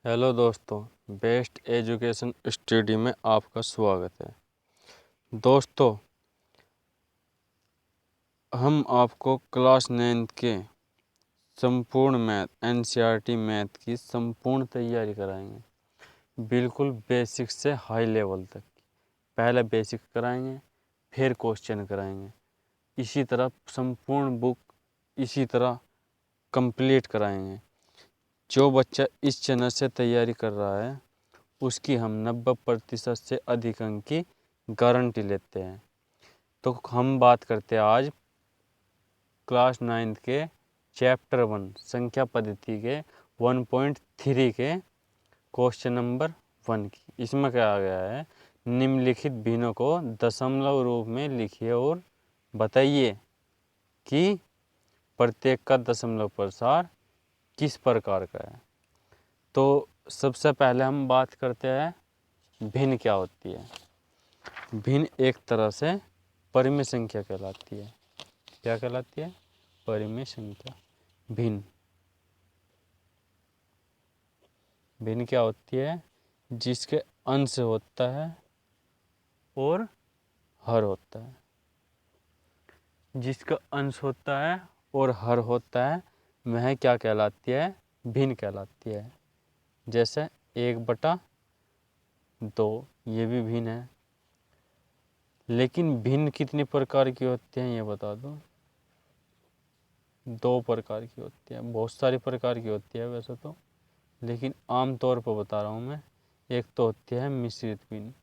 Hello दोस्तों, best education study में आपका स्वागत है। दोस्तों, हम आपको क्लास 9 के संपूर्ण मैथ एनसीईआरटी मैथ की संपूर्ण तैयारी कराएंगे, बिल्कुल बेसिक से हाई लेवल तक। पहले बेसिक कराएंगे, फिर क्वेश्चन कराएंगे। इसी तरह संपूर्ण बुक इसी तरह कंप्लीट कराएंगे। जो बच्चा इस चैनल से तैयारी कर रहा है उसकी हम 90% से अधिक अंक की गारंटी लेते हैं। तो हम बात करते हैं आज क्लास 9 के चैप्टर 1 संख्या पद्धति के 1.3 के क्वेश्चन नंबर 1 की। इसमें क्या आ गया है, निम्नलिखित भिन्नों को दशमलव रूप में लिखिए और बताइए कि प्रत्येक का दशमलव प्रसार किस प्रकार का है। तो सबसे पहले हम बात करते हैं भिन्न क्या होती है। भिन्न एक तरह से परिमेय संख्या कहलाती है। क्या कहलाती है? परिमेय संख्या। भिन्न भिन्न क्या होती है? जिसके अंश होता है और हर होता है। जिसका अंश होता है और हर होता है वह क्या कहलाती है? भिन्न कहलाती है। जैसे 1/2 ये भी भिन्न है। लेकिन भिन्न कितने प्रकार की होती हैं ये बता दो। 2 प्रकार की होती है। बहुत सारी प्रकार की होती है वैसे तो, लेकिन आम तौर पर बता रहा हूँ मैं। एक तो होती है मिश्रित भिन्न,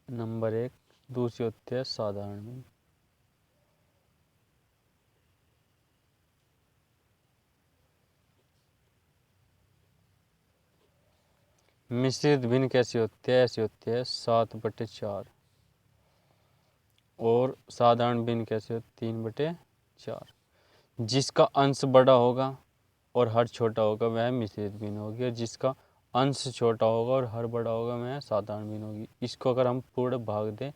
नंबर 1। दूसरी होती है साधारण भिन्न। मिश्रित भिन्न कैसी होती है? ऐसी होती है 7/4। और साधारण भिन्न कैसी होती है? 3/4। जिसका अंश बड़ा होगा और हर छोटा होगा वह मिश्रित भिन्न होगी, और जिसका अंश छोटा होगा और हर बड़ा होगा वह साधारण भिन्न होगी। इसको अगर हम पूर्ण भाग दें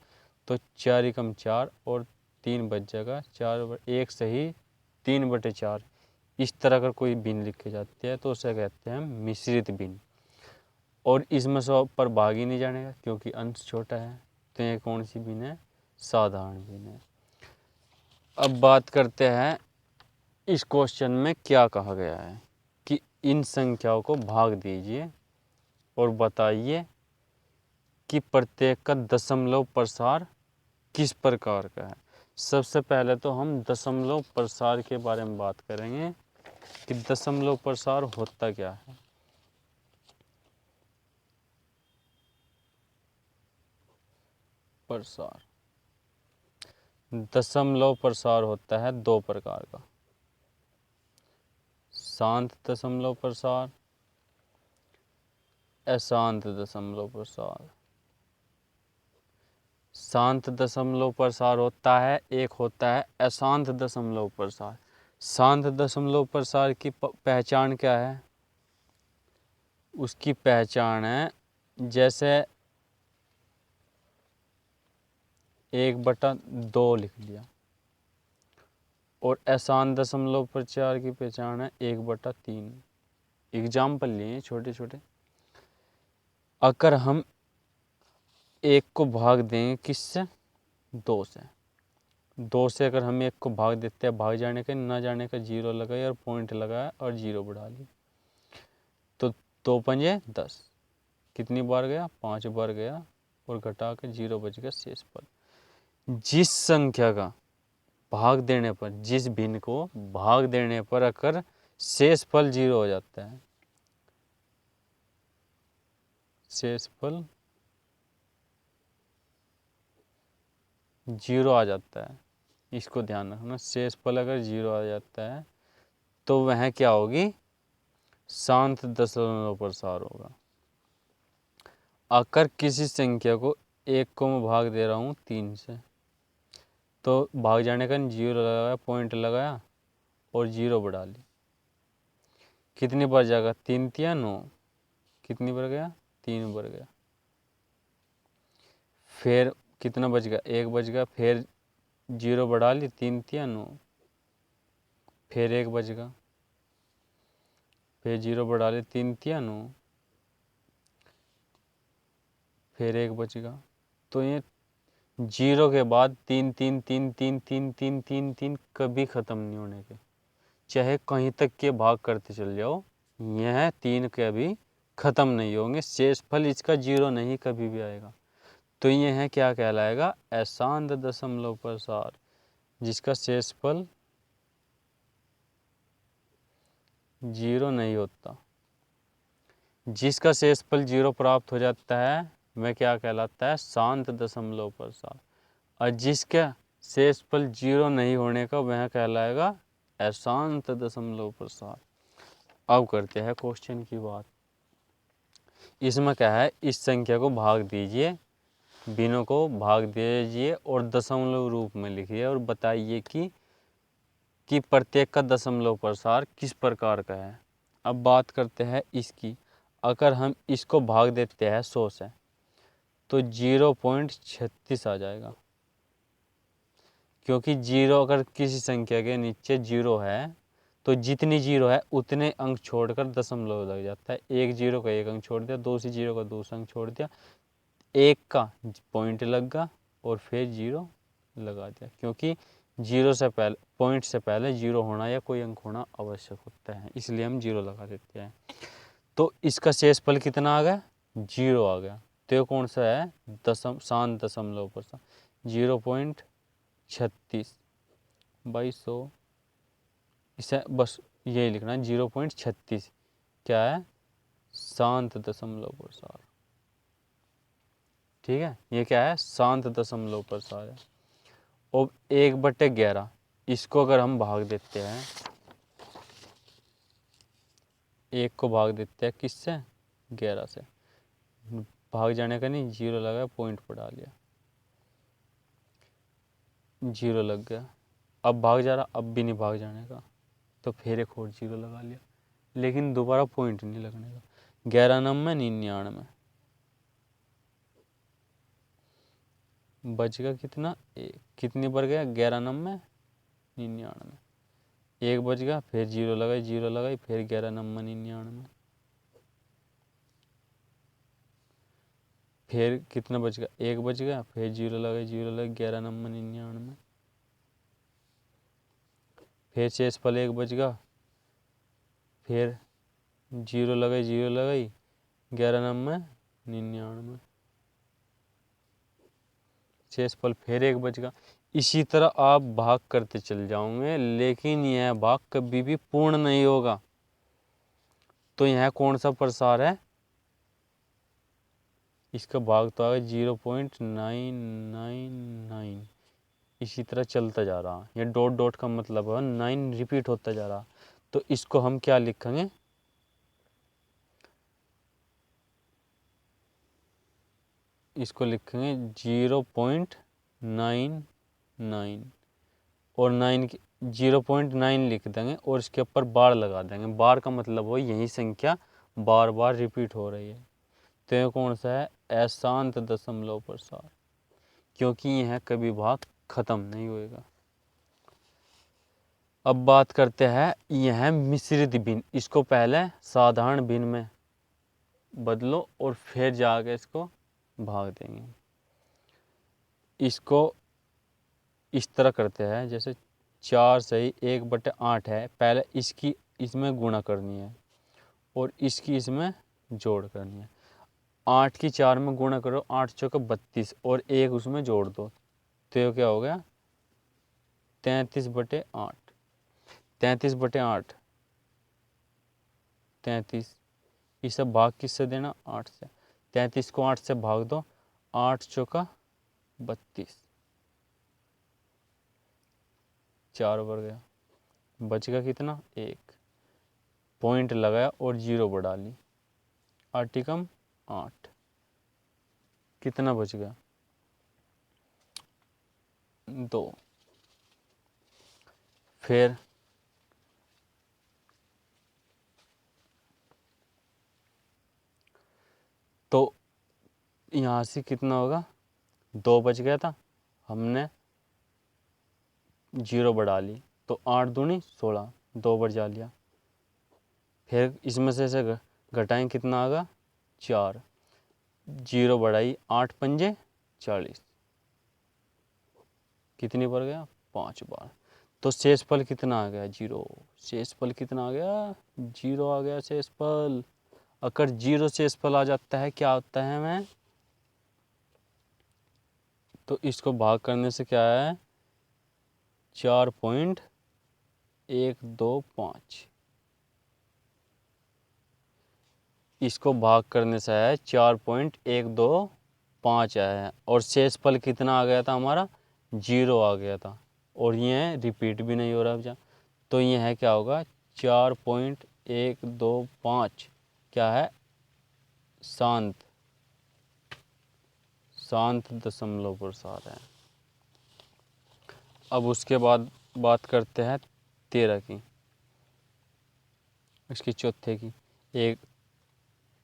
तो 4 एकम 4 और 3 बच जाएगा। 1 सही 3/4। इस तरह अगर कोई भिन्न लिखी जाती है तो उसे कहते हैं मिश्रित भिन्न। और इसमें 100 पर भाग ही नहीं जानेगा क्योंकि अंश छोटा है। तो ये कौन सी भिन्न है? साधारण भिन्न है। अब बात करते हैं इस क्वेश्चन में क्या कहा गया है कि इन संख्याओं को भाग दीजिए और बताइए कि प्रत्येक का दशमलव प्रसार किस प्रकार का है। सबसे पहले तो हम दशमलव प्रसार के बारे में बात करेंगे कि दशमलव प्रसार होता क्या है। प्रसार दशमलव प्रसार होता है 2 प्रकार का, शांत दशमलव प्रसार, अशांत दशमलव प्रसार। शांत दशमलव प्रसार होता है, एक होता है अशांत दशमलव प्रसार। शांत दशमलव प्रसार की पहचान क्या है? उसकी पहचान है जैसे 1/2 लिख लिया। और अशांत दशमलव प्रसार की पहचान है 1/3। एग्जाम्पल लिए छोटे छोटे। अगर हम 1 को भाग देंगे किससे? 2 से। 2 से अगर हम 1 को भाग देते हैं, भाग जाने का ना जाने का 0 लगाए और पॉइंट लगाया और 0 बढ़ा ली, तो 2 पंजे 10। कितनी बार गया? 5 बार गया और घटा के 0 बच गया शेष पद। जिस संख्या का भाग देने पर, जिस भिन्न को भाग देने पर अगर शेष फल 0 हो जाता है, शेष फल 0 आ जाता है, इसको ध्यान रखना। शेष फल अगर 0 आ जाता है तो वह क्या होगी? शांत दशमलव प्रसार होगा। अगर किसी संख्या को 1 को मैं भाग दे रहा हूँ 3 से, तो भाग जाने का 0 लगाया, पॉइंट लगाया और 0 बढ़ा ली। कितनी बार जाएगा? 3 तिया 9। कितनी बार गया? 3 बार गया। फिर कितना बच गया? 1 बच गया। फिर जीरो बढ़ा ली, 3 तिया 9, फिर 1 बचेगा, फिर जीरो बढ़ा ली, 3 तिया 9, फिर 1 बचेगा। तो ये जीरो के बाद 3 3 3 3 3 3 3 3 कभी ख़त्म नहीं होने के, चाहे कहीं तक के भाग करते चल जाओ, यह 3 कभी ख़त्म नहीं होंगे। शेषफल इसका जीरो नहीं कभी भी आएगा। तो ये है क्या कहलाएगा, अशांत दशमलव प्रसार, जिसका शेषफल जीरो नहीं होता। जिसका शेषफल जीरो प्राप्त हो जाता है वह क्या कहलाता है, शांत दशमलव प्रसार। और जिसका शेषफल जीरो नहीं होने का वह कहलाएगा अशांत दशमलव प्रसार। अब करते हैं क्वेश्चन की बात। इसमें क्या है, इस संख्या को भाग दीजिए, बिनों को भाग दीजिए और दशमलव रूप में लिखिए और बताइए कि प्रत्येक का दशमलव प्रसार किस प्रकार का है। अब बात करते हैं इसकी। अगर हम इसको भाग देते हैं 100 से तो 0.36 आ जाएगा, क्योंकि जीरो अगर किसी संख्या के नीचे जीरो है तो जितनी जीरो है उतने अंक छोड़कर दशमलव लग जाता है। एक जीरो का एक अंक छोड़ दिया, दूसरी जीरो का दूसरा अंक छोड़ दिया, एक का पॉइंट लग गया और फिर जीरो लगा दिया, क्योंकि जीरो से पहले, पॉइंट से पहले जीरो होना या कोई अंक होना आवश्यक होता है, इसलिए हम जीरो लगा देते हैं। तो इसका शेषफल कितना आ गया, जीरो आ गया। तो ये कौन सा है, शांत दशमलव प्रसार, 0.36 बाई 100। इसे बस यही लिखना है, 0.36 क्या है, शांत दशमलव प्रसार। ठीक है, ये क्या है, शांत दशमलव प्रसार है। अब 1/11 इसको अगर हम भाग देते हैं, एक को भाग देते हैं किससे, 11 से, भाग जाने का नहीं, जीरो लगा, पॉइंट पर डाल लिया, जीरो लग गया। अब भाग जा रहा, अब भी नहीं भाग जाने का, तो फिर एक और जीरो लगा लिया, लेकिन दोबारा पॉइंट नहीं लगने का। 11 9 99 बचेगा कितना, एक, कितनी बढ़ गया, 11 9 99, एक बच गया, फिर जीरो लगाई, जीरो लगाई, फिर 11 9 99, फिर कितना बच गया, एक बच गया, फिर जीरो लगाई, जीरो लगाई, 11 9 99, फिर शेषफल एक बच गया, फिर जीरो लगाई, जीरो लगाई, 11 9 99, शेषफल फिर एक बच गया। इसी तरह आप भाग करते चल जाओगे, लेकिन यह भाग कभी भी पूर्ण नहीं होगा। तो यह कौन सा प्रसार है, इसका भाग तो आ गया 0.999। इसी तरह चलता जा रहा, ये डॉट डॉट का मतलब है 9 रिपीट होता जा रहा। तो इसको हम क्या लिखेंगे, इसको लिखेंगे 0.99 और 9 की 0.9 लिख देंगे और इसके ऊपर बार लगा देंगे। बार का मतलब हो यही संख्या बार बार रिपीट हो रही है। तो ये कौन सा है, अशांत दशमलव प्रसार, क्योंकि यह कभी भाग खत्म नहीं होएगा। अब बात करते हैं यह मिश्रित भिन्न। इसको पहले साधारण भिन्न में बदलो और फिर जाके इसको भाग देंगे। इसको इस तरह करते हैं, जैसे 4 सही 1/8 है, पहले इसकी इसमें गुणा करनी है और इसकी इसमें जोड़ करनी है। 8 की 4 में गुणा करो, 8 चौके 32 और एक उसमें जोड़ दो, तो ये क्या हो गया, 33/8। 33/8 33, इसे भाग किससे देना, 8 से। 33 को 8 से भाग दो, 8 चौका 32, 4 बढ़ गया, बचेगा कितना, 1, पॉइंट लगाया और जीरो बढ़ा ली, 8 8, कितना बच गया, 2। फिर तो यहाँ से कितना होगा, 2 बच गया था, हमने जीरो बढ़ा ली तो 8 दूनी 16, 2 बढ़ जा लिया। फिर इसमें से घटाएं कितना आगा 4, जीरो बढ़ाई 8 पंजे 40, कितनी बार गया 5 बार। तो शेषफल कितना आ गया 0। शेषफल कितना आ गया 0 आ गया शेषफल। अगर 0 शेषफल आ जाता है क्या होता है हमें, तो इसको भाग करने से क्या है 4.125, इसको भाग करने से है 4.125 आया है और शेषफल कितना आ गया था हमारा 0 आ गया था और ये रिपीट भी नहीं हो रहा भैया। तो ये है क्या होगा 4.125 क्या है शांत दशमलव प्रसार है। अब उसके बाद बात करते हैं 13 की, इसकी चौथे की,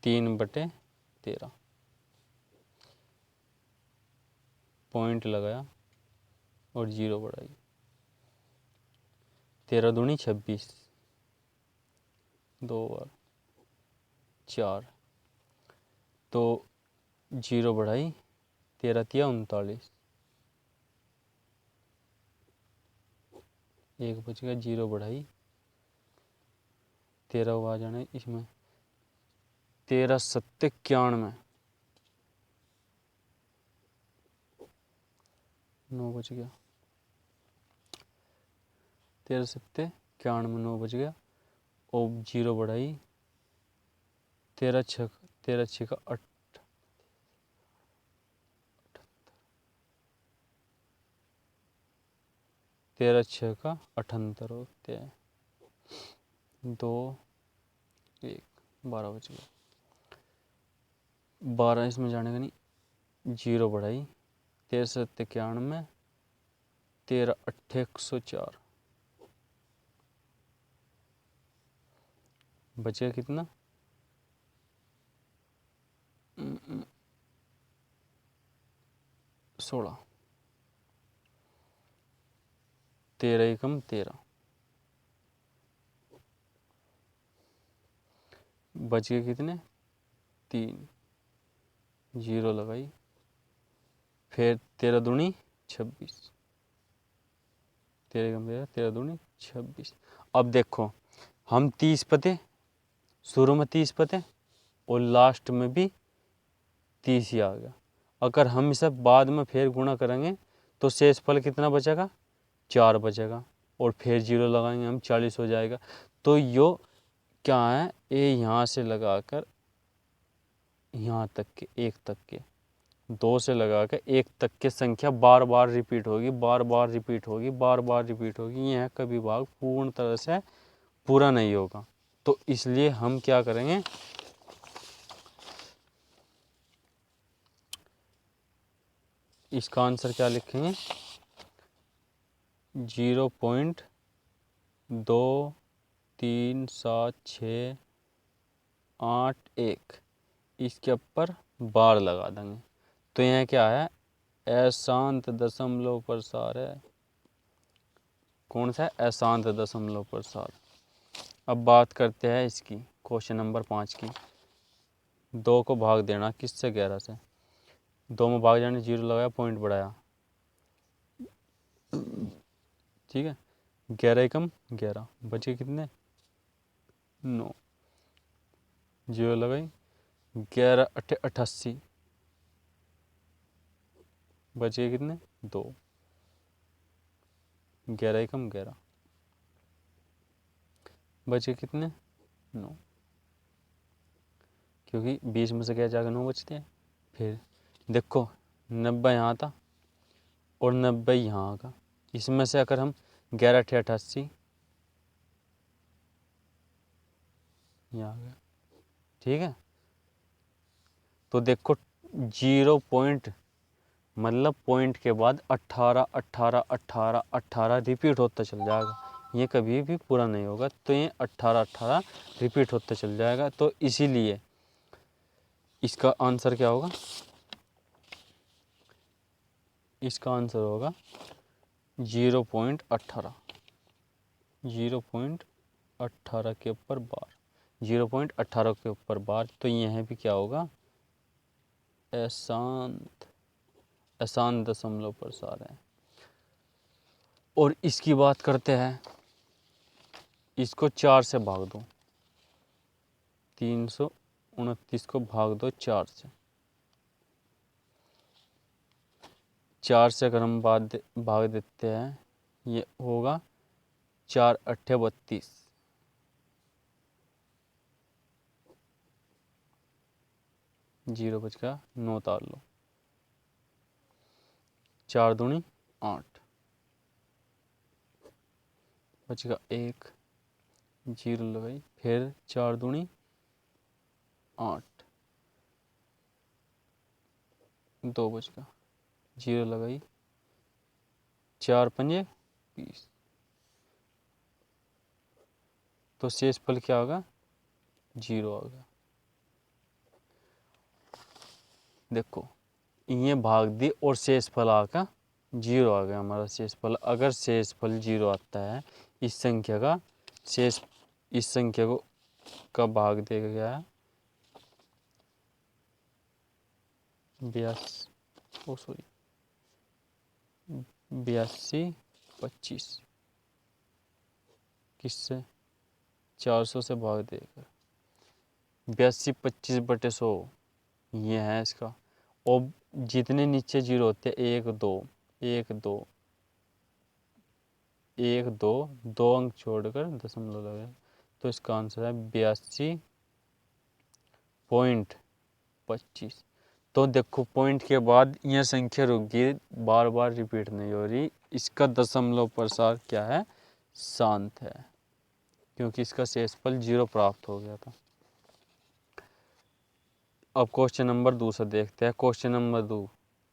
3/13 पॉइंट लगाया और 0 बढ़ाई, 13 दूनी 26, 2 बार 4, तो 0 बढ़ाई 13 तिया 39, 1 बच गया, 0 बढ़ाई 13 आ जाना इसमें 13 सत्ते 91, 9 बच गया, 13 सत्ते 91, 9 बच गया और 0 बढ़ाई 13 छः 8, 13 6 का 78 होते हैं, 2 1 12 बच गया, 12 इसमें जाने का नहीं, 0 बढ़ाई 13 सत्ते 91, 13 अट्ठे 104, बचे कितना 16, 13 एकम 13, बच गए कितने 3, 0 लगाई, फिर 13 दूनी 26, 13 एकम 13, 13 दूनी 26। अब देखो हम 30 पते, शुरू में 30 पते और लास्ट में भी 30 ही आ गया। अगर हम इसे बाद में फिर गुणा करेंगे तो शेषफल कितना बचेगा 4 बचेगा और फिर 0 लगाएंगे हम 40 हो जाएगा। तो यो क्या है ये यहाँ से लगाकर यहाँ तक के 1 तक के 2 से लगाकर 1 तक के संख्या बार बार रिपीट होगी, बार बार रिपीट होगी, बार बार रिपीट होगी। यह कभी भाग पूर्ण तरह से पूरा नहीं होगा। तो इसलिए हम क्या करेंगे इसका आंसर क्या लिखेंगे 0.237681 इसके ऊपर बार लगा देंगे। तो यह क्या है अशांत दशमलव प्रसार है। कौन सा है अशांत दशमलव प्रसार। अब बात करते हैं इसकी क्वेश्चन नंबर 5 की। 2 को भाग देना किससे 11 से, 2 में भाग जाने 0 लगाया पॉइंट बढ़ाया, ठीक है 11 एकम 11 बचे कितने 9, 0 लगाई 11 अट्ठे 88 बचे कितने 2, 11 एकम 11 बचे कितने 9, क्योंकि 20 में से क्या जाकर 9 बचते हैं। फिर देखो 90 यहाँ था और 90 यहाँ का, इसमें से अगर हम 11 अट्ठे 88 यहाँ आ गया, ठीक है। तो देखो 0 पॉइंट मतलब पॉइंट के बाद 18 18 18 18 रिपीट होता चल जाएगा, ये कभी भी पूरा नहीं होगा। तो ये 18 18 रिपीट होता चल जाएगा। तो इसीलिए इसका आंसर क्या होगा, इसका आंसर होगा 0.18, 0.18 के ऊपर बार, 0.18 के ऊपर बार। तो यहाँ भी क्या होगा, अशांत दशमलव प्रसार है। और इसकी बात करते हैं, इसको 4 से भाग दो, 329 को भाग दो 4 से। 4 से अगर हम भाग देते हैं, ये होगा 4 अट्ठे 32, 0 बचका 9 तार लो, 4 दूनी 8, बचेगा 1, 0 लगाई, फिर 4 दूनी 8, 2 बचेगा, 0 लगाई, 4 पंजे 20। तो शेषफल क्या होगा, 0 आ गया। देखो ये भाग दी और शेषफल आका 0 आ गया हमारा शेषफल। अगर शेषफल 0 आता है, इस संख्या का शेष, इस संख्या को का भाग दिया गया है 82 25, किससे, 400 से भाग देकर, 82 25 बटे 100 ये है इसका। और जितने नीचे 0 होते हैं, 1 2 1 2 1 2 2 अंक छोड़कर दशमलव लगे, तो इसका आंसर है 82.25। तो देखो पॉइंट के बाद यह संख्या रुक गई, बार बार रिपीट नहीं हो रही। इसका दशमलव प्रसार क्या है, शांत है, क्योंकि इसका शेषफल 0 प्राप्त हो गया था। अब क्वेश्चन नंबर 2 से देखते हैं। क्वेश्चन नंबर 2,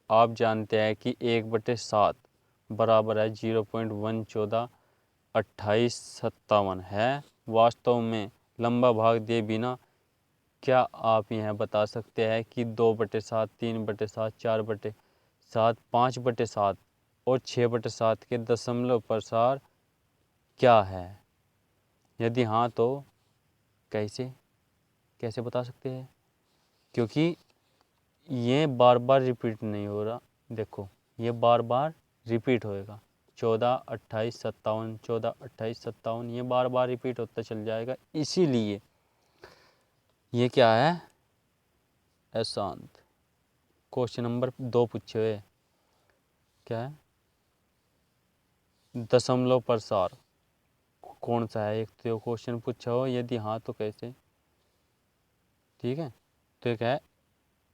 आप जानते हैं कि 1/7 बराबर है 0.1142857 है। वास्तव में लंबा भाग दिए बिना क्या आप यह बता सकते हैं कि 2/7, 3/7, 4/7, 5/7 और 6/7 के दशमलव प्रसार क्या है? यदि हाँ तो कैसे बता सकते हैं? क्योंकि ये बार बार रिपीट नहीं हो रहा। देखो ये बार बार रिपीट होएगा, 14 28 57, 14 28 57, ये बार बार रिपीट होता चल जाएगा। इसीलिए ये क्या है, अशांत। क्वेश्चन नंबर 2 पूछे हुए क्या है, दशमलव प्रसार कौन सा है? एक तो क्वेश्चन पूछा हो, यदि हाँ तो कैसे, ठीक है। तो एक है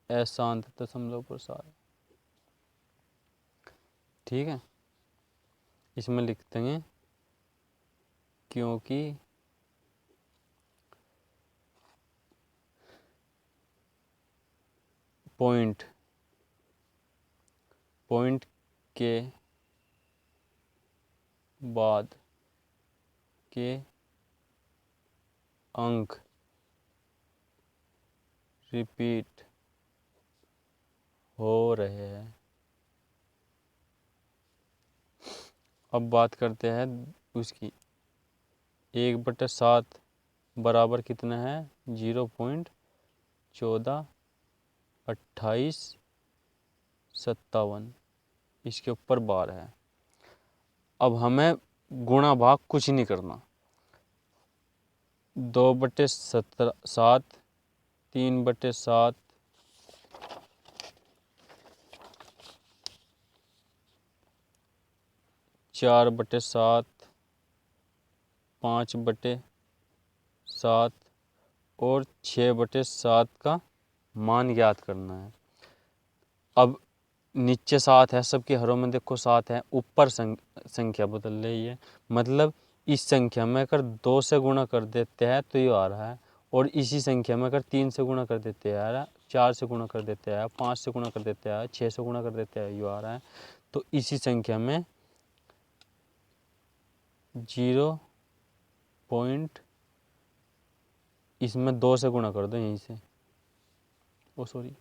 अशांत दशमलव प्रसार, ठीक है। इसमें लिखते हैं क्योंकि पॉइंट के बाद के अंक रिपीट हो रहे हैं। अब बात करते हैं उसकी। 1/7 बराबर कितना है, 0.142857, इसके ऊपर बार है। अब हमें गुणा भाग कुछ नहीं करना। 2/7, 3/7, 4/7, 5/7 और 6/7 का मान ज्ञात करना है। अब नीचे 7 है, सबके हरों में देखो 7 है, ऊपर संख्या बदल रही है। मतलब इस संख्या में अगर 2 से गुणा कर देते हैं तो ये आ रहा है, और इसी संख्या में अगर 3 से गुणा कर देते हैं, 4 से गुणा कर देते हैं, 5 से गुणा कर देते हैं, 6 से गुणा कर देते हैं, ये आ रहा है। तो इसी संख्या में 0 पॉइंट, इसमें 2 से गुणा कर दो यहीं से, सॉरी,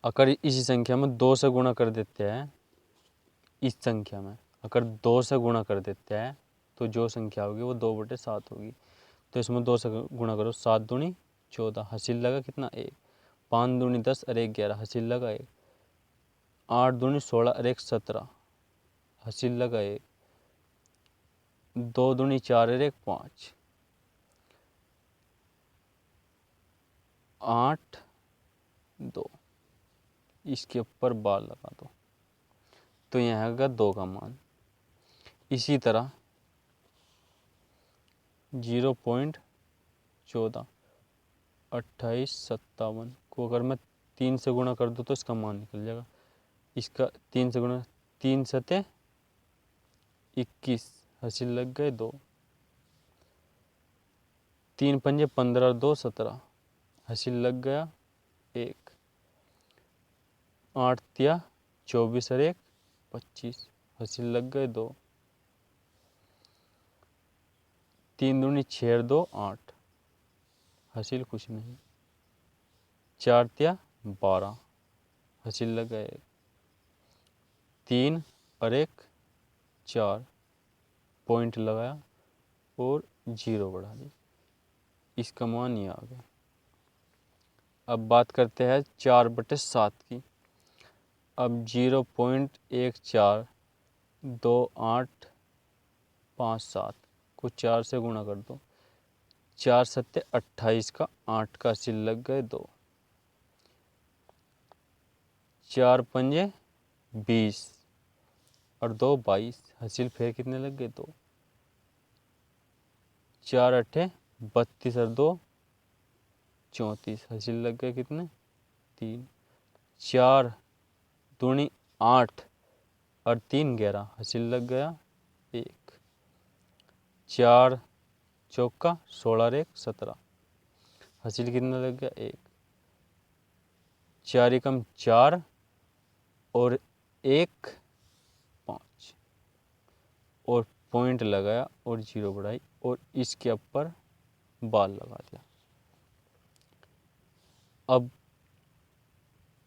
अगर इसी संख्या में 2 से गुणा कर देते हैं इस संख्या में अगर 2 से गुणा कर देते हैं तो जो संख्या होगी वो 2/7 होगी। तो इसमें 2 से गुणा करो, 7 दूनी 14, हासिल लगा कितना 1, 5 दूनी 10 और 1 11, हासिल लगा 1, 8 दूनी 16 और 1 17, हासिल लगा 1, 2 दूनी 4 और 1 5, 8 2, इसके ऊपर बार लगा दो तो यहाँ आएगा 2 का मान। इसी तरह 0.14 2857 को अगर मैं 3 से गुणा कर दूँ तो इसका मान निकल जाएगा। इसका 3 से गुणा, 3 सते 21, हासिल लग गए 2, 3 पंजे 15 और 2 17, हासिल लग गया 1, 8 तिया 24 और 1 25, हासिल लग गए 2, 3 दूनी 6 और 2 8, हासिल कुछ नहीं, 4 तिया 12, हासिल लग गए 1, 3 और 1 4, पॉइंट लगाया और 0 बढ़ा दी, इसका मान ये आ गया। अब बात करते हैं 4/7 की। अब 0.142857 को 4 से गुणा कर दो, 4 सत्ते 28 का 8 का हासिल लग गए 2, 4 पंजे 20 और 2 22, हासिल फिर कितने लग गए 2, 4 अट्ठे 32 और 2 34, हासिल लग गए कितने 3, 4 दूनी 8 और 3 11, हासिल लग गया 1, 4 चौका 16 और 1 17, हासिल कितना लग गया 1, 4 एकम 4 और 1 5 और पॉइंट लगाया और 0 बढ़ाई और इसके ऊपर बाल लगा दिया। अब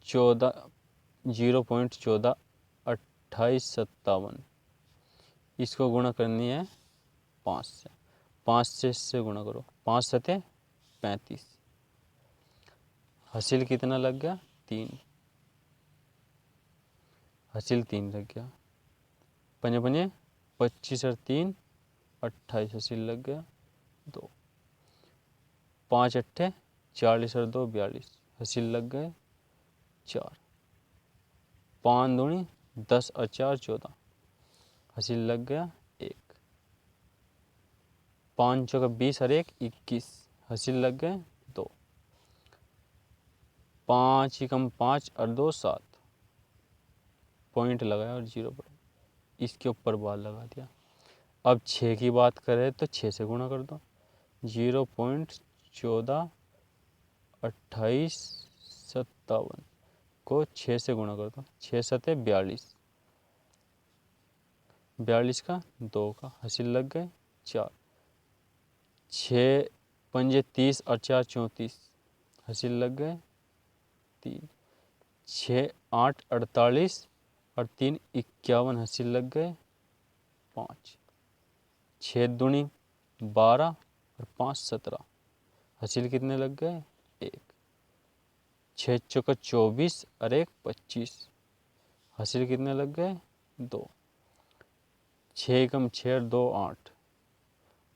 0.142857 इसको गुणा करनी है 5 से, 5 से इससे गुणा करो, 5 सते 35, हासिल कितना लग गया 3, हासिल 3 लग गया, पंजे पंजे 25 और 3 28, हासिल लग गया 2, 5 अट्ठे 40 और 2 42, हासिल लग गए 4, 5 दूनी 10 और 4 14, हासिल लग गया 1, 5 चौका 20 और 1 21, हासिल लग गए 2, 5 एकम 5 और 2 7, पॉइंट लगाया और 0 पर इसके ऊपर बार लगा दिया। अब 6 की बात करें तो 6 से गुणा कर दो, 0.142857 को 6 से गुणा कर दो, 6 सते 42, 42 का 2 का, हासिल लग गए 4, 6 पंजे 30 और 4 34, हासिल लग गए 3, 6 8 48 और 3 51, हासिल लग गए 5, 6 दूनी 12 और 5 17, हासिल कितने लग गए 1, 6 चौका 24 और 1 25, हासिल कितने लग गए 2, 6 एकम 6 और 2 8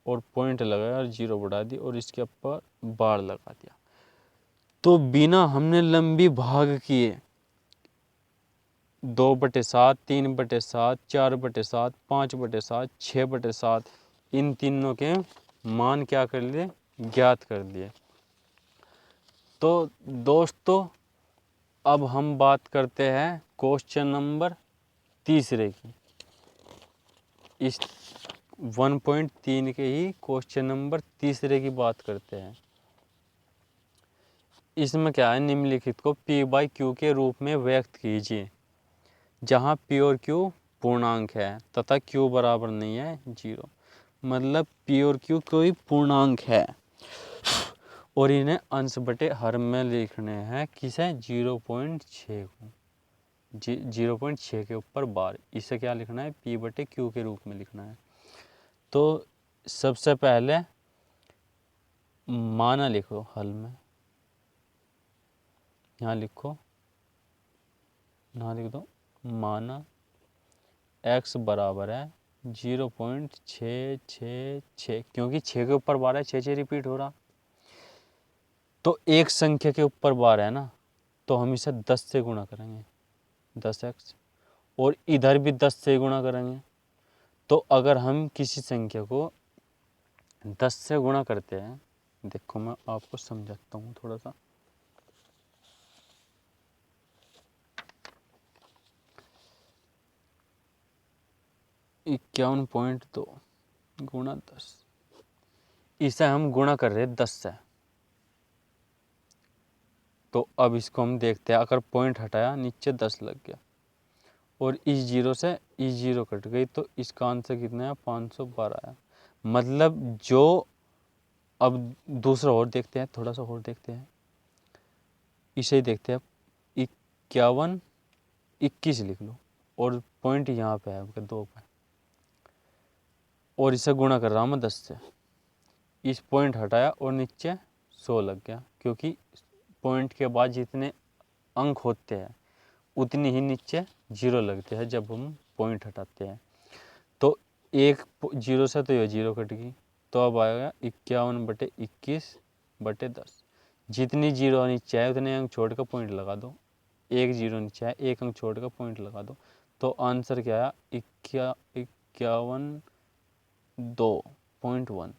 और पॉइंट लगाया और 0 बढ़ा दी और इसके ऊपर बार लगा दिया। तो बिना हमने लंबी भाग किए 2/7 3/7 4/7 5/7 6/7 इन तीनों के मान क्या कर लिए, ज्ञात कर लिए। तो दोस्तों अब हम बात करते हैं क्वेश्चन नंबर तीसरे की। इस 1.3 के ही क्वेश्चन नंबर तीसरे की बात करते हैं। इसमें क्या है, निम्नलिखित को P/Q के रूप में व्यक्त कीजिए, जहाँ P और Q पूर्णांक है तथा Q बराबर नहीं है 0। मतलब P और Q कोई पूर्णांक है और इन्हें अंश बटे हर में लिखने हैं, किसे 0.6 को। 0.6 के ऊपर बार। इसे क्या लिखना है, P/Q के रूप में लिखना है। तो सबसे पहले माना लिखो हल में, यहाँ लिखो, यहाँ लिख दो माना x बराबर है 0.666, क्योंकि 6 के ऊपर बार है, 6 रिपीट हो रहा। तो एक संख्या के ऊपर बार है ना, तो हम इसे 10 से गुणा करेंगे, 10x, और इधर भी 10 से गुणा करेंगे। तो अगर हम किसी संख्या को 10 से गुणा करते हैं, देखो मैं आपको समझाता हूँ थोड़ा सा। इक्यावन पॉइंट 2 गुणा 10, इसे हम गुणा कर रहे हैं 10 से। तो अब इसको हम देखते हैं, अगर पॉइंट हटाया नीचे 10 लग गया, और इस जीरो से इस जीरो कट गई, तो इसका आंसर कितना है, 512 आया। मतलब जो, अब दूसरा और देखते हैं, थोड़ा सा और देखते हैं, इसे ही देखते हैं। 51 21 लिख लो, और पॉइंट यहाँ पे है आपके 2 पे, और इसे गुणा कर रहा हूँ मैं 10 से। इस पॉइंट हटाया और नीचे 100 लग गया, क्योंकि पॉइंट के बाद जितने अंक होते हैं उतनी ही नीचे जीरो लगते हैं जब हम पॉइंट हटाते हैं। तो एक जीरो से तो ये जीरो कट गई, तो अब आएगा 51/21/10। जितनी जीरो नीचे है उतने अंक छोड़ कर पॉइंट लगा दो। एक जीरो नीचे है, एक अंक छोड़ कर पॉइंट लगा दो, तो आंसर क्या आया, 51.2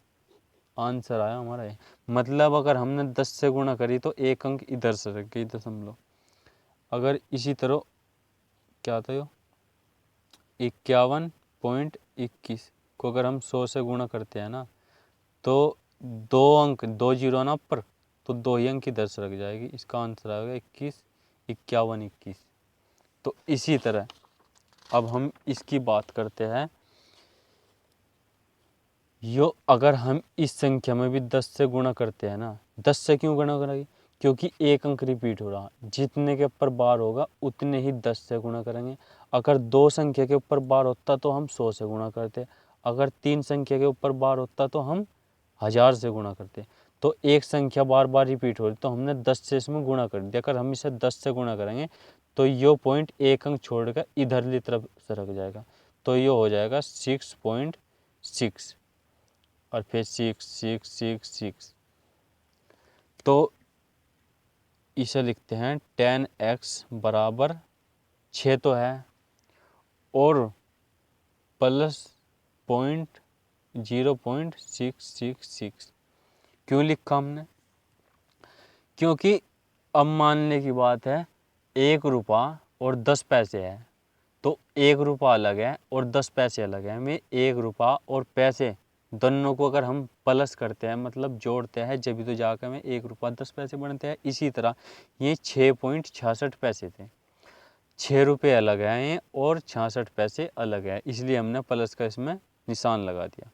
आंसर आया हमारा ये। मतलब अगर हमने 10 से गुणा करी तो एक अंक इधर से रख गई, दशमलव। अगर इसी तरह क्या था, 51.21 को अगर हम 100 से गुणा करते हैं ना, तो 2 जीरो ना ऊपर, तो 2 ही अंक इधर से रख जाएगी। इसका आंसर आएगा 51 तो इसी तरह अब हम इसकी बात करते हैं, अगर हम इस संख्या में भी 10 से गुणा करते हैं ना, 10 से क्यों गुणा करेंगे, क्योंकि एक अंक रिपीट हो रहा, जितने के ऊपर बार होगा उतने ही 10 से गुणा करेंगे। अगर 2 संख्या के ऊपर बार होता तो हम 100 से गुणा करते, अगर 3 संख्या के ऊपर बार होता तो हम 1000 से गुणा करते। तो एक संख्या बार बार रिपीट हो रही, तो हमने 10 से इसमें गुणा कर दिया। अगर हम इसे 10 से गुणा करेंगे तो ये पॉइंट एक अंक छोड़कर इधरली तरफ से रख जाएगा, तो ये हो जाएगा 6.6, और फिर 6 तो इसे लिखते हैं 10x बराबर 6 तो है, और प्लस 0.666। क्यों लिखा हमने, क्योंकि अब मानने की बात है 1 रुपया और 10 पैसे है, तो 1 रुपया अलग है और 10 पैसे अलग है। हमें 1 रुपया और पैसे दोनों को अगर हम प्लस करते हैं, मतलब जोड़ते हैं, जब भी तो जाकर हमें 1 रुपया 10 पैसे बनते हैं। इसी तरह ये 6.66 पैसे थे, 6 रुपये अलग हैं और 66 पैसे अलग है, इसलिए हमने प्लस का इसमें निशान लगा दिया।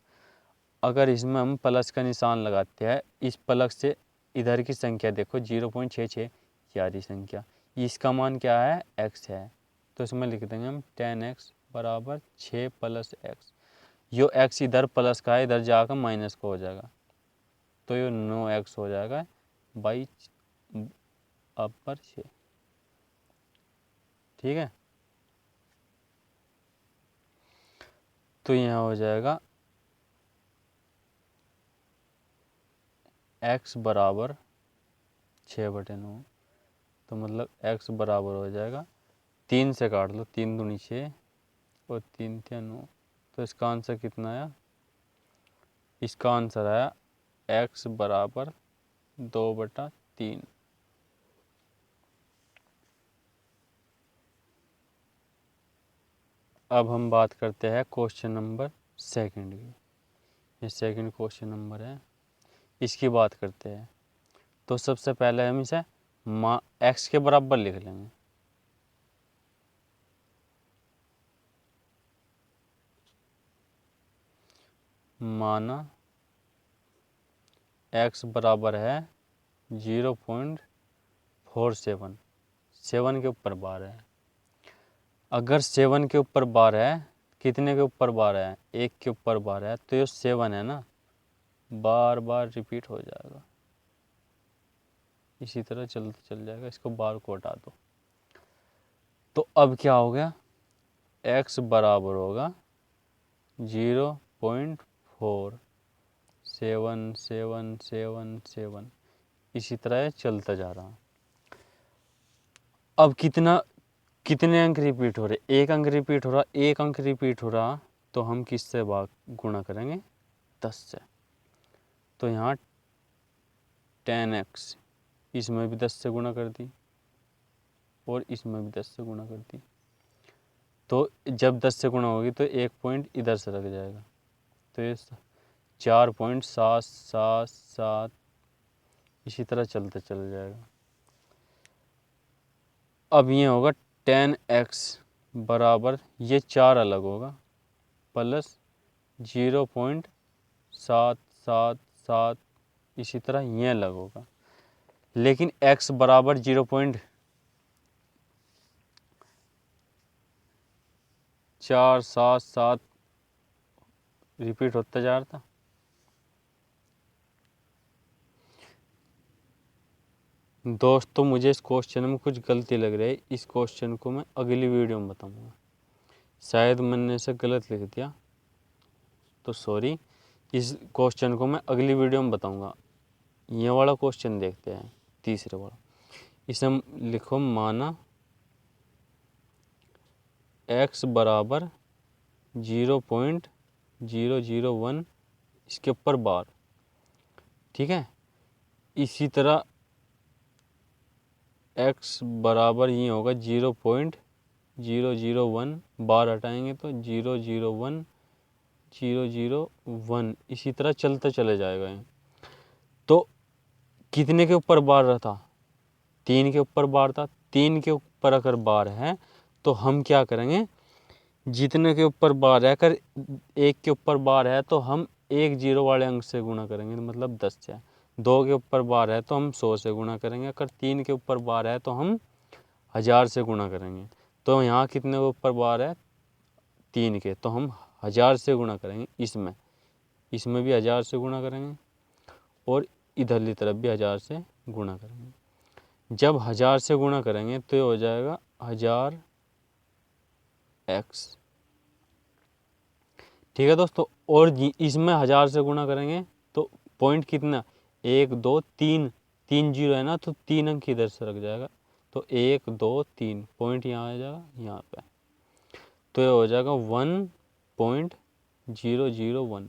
अगर इसमें हम प्लस का निशान लगाते हैं, इस प्लस से इधर की संख्या देखो 0.66, यारी संख्या, इसका मान क्या है, x है, तो इसमें लिख देंगे हम 10x बराबर 6 + x। यो x इधर प्लस का है, इधर जाकर माइनस का हो जाएगा, तो ये 9x हो जाएगा बाई अपर 6। ठीक है, तो यहाँ हो जाएगा x बराबर 6/9, तो मतलब x बराबर हो जाएगा 3 से काट लो, 3 दूनी 6 और 3 × 9, तो इसका आंसर कितना आया, इसका आंसर आया x बराबर 2/3। अब हम बात करते हैं क्वेश्चन नंबर सेकंड की। ये सेकंड क्वेश्चन नंबर है, इसकी बात करते हैं। तो सबसे पहले हम इसे x के बराबर लिख लेंगे। माना x बराबर है 0.47, 7 के ऊपर बार है, अगर 7 के ऊपर बार है, कितने के ऊपर बार है, 1 के ऊपर बार है, तो ये 7 है ना, बार बार रिपीट हो जाएगा, इसी तरह चलते चल जाएगा। इसको बार को हटा दो, तो अब क्या हो गया, x बराबर होगा 0.4 7 7 7 7, इसी तरह चलता जा रहा। अब कितने अंक रिपीट हो रहे, एक अंक रिपीट हो रहा, एक अंक रिपीट हो रहा, तो हम किससे गुणा करेंगे, 10 से। तो यहाँ 10x, इसमें भी 10 से गुणा कर दी और इसमें भी 10 से गुणा कर दी, तो जब 10 से गुणा होगी तो एक पॉइंट इधर से लग जाएगा, तो ये 4.777, इसी तरह चलते चल जाएगा। अब ये होगा 10x बराबर, ये 4 अलग होगा, प्लस 0.777, इसी तरह ये अलग होगा। लेकिन x बराबर 0.477 रिपीट होता जा रहा था। दोस्तों मुझे इस क्वेश्चन में कुछ गलती लग रही है, इस क्वेश्चन को मैं अगली वीडियो में बताऊंगा, शायद मैंने इसे गलत लिख दिया, तो सॉरी। इस क्वेश्चन को मैं अगली वीडियो में बताऊंगा। ये वाला क्वेश्चन देखते हैं, तीसरे वाला। इसे लिखो, माना x बराबर 0.001, इसके ऊपर बार, ठीक है। इसी तरह x बराबर ये होगा 0.001, बार हटाएंगे तो 001 001, इसी तरह चलता चले जाएगा ये। तो कितने के ऊपर बार रहा था, 3 के ऊपर बार था। 3 के ऊपर अगर बार है तो हम क्या करेंगे, जितने के ऊपर बार है, अगर 1 के ऊपर बार है तो हम 1 0 वाले अंक से गुणा करेंगे, मतलब 10 से। 2 के ऊपर बार है तो हम 100 से गुणा करेंगे। अगर 3 के ऊपर बार है तो हम 1000 से गुणा करेंगे। तो यहाँ कितने के ऊपर बार है, 3 के, तो हम 1000 से गुणा करेंगे। इसमें भी 1000 से गुणा करेंगे और इधरली तरफ भी 1000 से गुणा करेंगे। जब 1000 से गुणा करेंगे तो ये हो जाएगा 1000x, ठीक है दोस्तों। और इसमें 1000 से गुणा करेंगे तो पॉइंट कितना, 1 2 3, 3 0 है ना, तो 3 अंक इधर से रख जाएगा, तो 1 2 3 पॉइंट यहाँ आ जाएगा, यहाँ पे, तो ये हो जाएगा 1.001,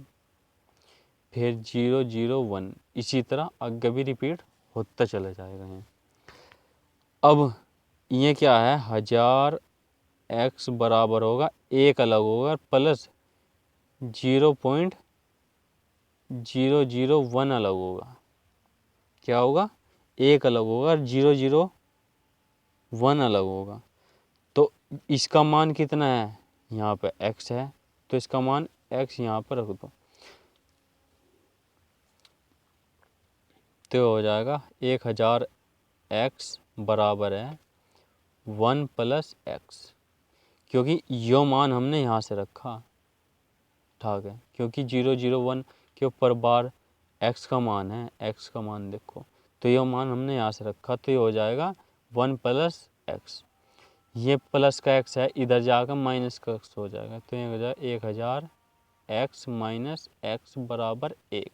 फिर 001, इसी तरह आगे भी रिपीट होता चला जाएगा ये। अब ये क्या है, 1000x बराबर होगा, एक अलग होगा, प्लस 0.001 अलग होगा। क्या होगा, एक अलग होगा, 001 अलग होगा। तो इसका मान कितना है, यहाँ पे x है, तो इसका मान x यहाँ पर रख दो, तो हो जाएगा 1000x बराबर है 1 + x, क्योंकि यो मान हमने यहाँ से रखा, ठीक है, क्योंकि 001 के ऊपर बार x का मान है, x का मान देखो, तो यो मान हमने यहाँ से रखा, तो ये हो जाएगा 1 + x। ये प्लस का x है, इधर जाकर माइनस का x हो जाएगा, तो ये हो जाएगा 1000x - x बराबर 1।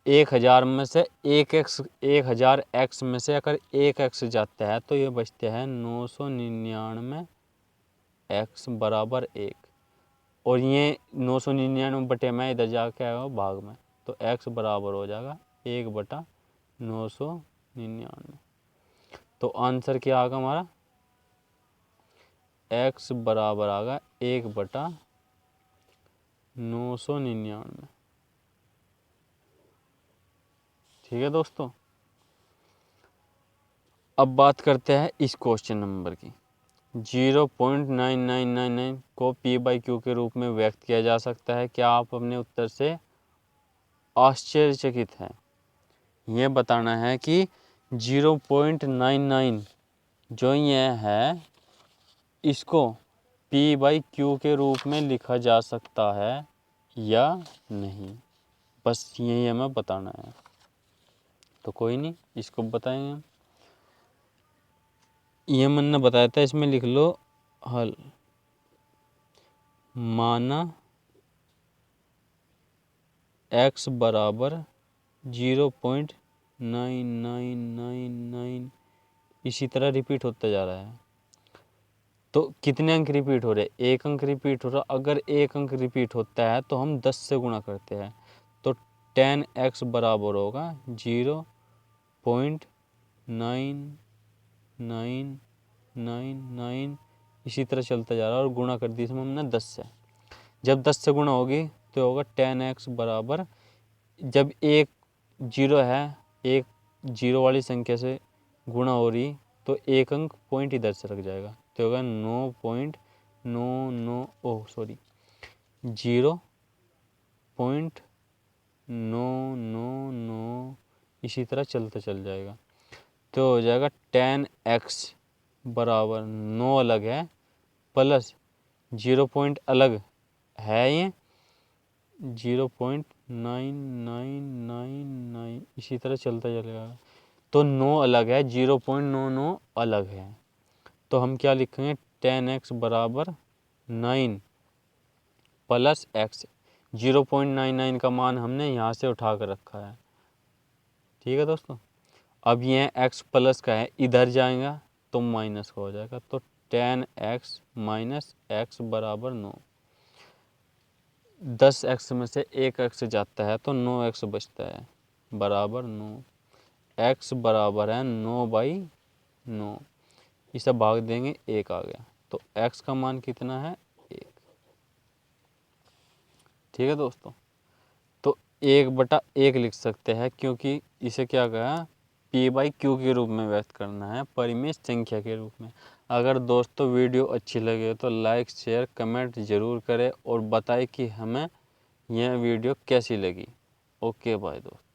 1000 में से 1000x में से अगर 1x जाता है तो ये बचते हैं 999x बराबर 1, और ये 999 बटे में इधर जाके आएगा भाग में, तो x बराबर हो जाएगा 1/999। तो आंसर क्या आएगा हमारा, x बराबर आएगा 1/999। ठीक है दोस्तों, अब बात करते हैं इस क्वेश्चन नंबर की। 0.9999 को p/q के रूप में व्यक्त किया जा सकता है। क्या आप अपने उत्तर से आश्चर्यचकित हैं? ये बताना है कि 0.99 जो ये है इसको P बाई Q के रूप में लिखा जा सकता है या नहीं, बस यही हमें बताना है। तो कोई नहीं, इसको बताएंगे हम। ये मन ने बताया था, इसमें लिख लो हल। माना x बराबर 0.9999 इसी तरह रिपीट होता जा रहा है। तो कितने अंक रिपीट हो रहे हैं? एक अंक रिपीट हो रहा। अगर एक अंक रिपीट होता है तो हम 10 से गुणा करते हैं, तो 10x बराबर होगा 0.9999 इसी तरह चलता जा रहा है और गुणा कर दी इसमें हमने 10 से। जब 10 से गुणा होगी तो होगा 10x बराबर, जब एक जीरो है, एक जीरो वाली संख्या से गुणा हो रही तो एक अंक पॉइंट इधर से रख जाएगा, तो होगा 0.999 इसी तरह चलता चल जाएगा। तो हो जाएगा 10x बराबर 9 अलग है प्लस 0 पॉइंट अलग है, ये 0.9999 इसी तरह चलता चलेगा। तो 9 अलग है, 0.99 अलग है। तो हम क्या लिखेंगे? 10x बराबर 9 प्लस x। 0.99 का मान हमने यहाँ से उठा कर रखा है। ठीक है दोस्तों, अब ये x प्लस का है, इधर जाएगा तो माइनस का हो जाएगा। तो 10x माइनस x बराबर 9। 10x में से एक x जाता है तो 9x बचता है बराबर 9। x बराबर है 9/9। इसे भाग देंगे, 1 आ गया। तो x का मान कितना है? 1। ठीक है दोस्तों, तो 1/1 लिख सकते हैं, क्योंकि इसे क्या कहा? P/Q के रूप में व्यक्त करना है, परिमेय संख्या के रूप में। अगर दोस्तों वीडियो अच्छी लगे तो लाइक शेयर कमेंट ज़रूर करें और बताएं कि हमें यह वीडियो कैसी लगी। ओके बाय दोस्तों।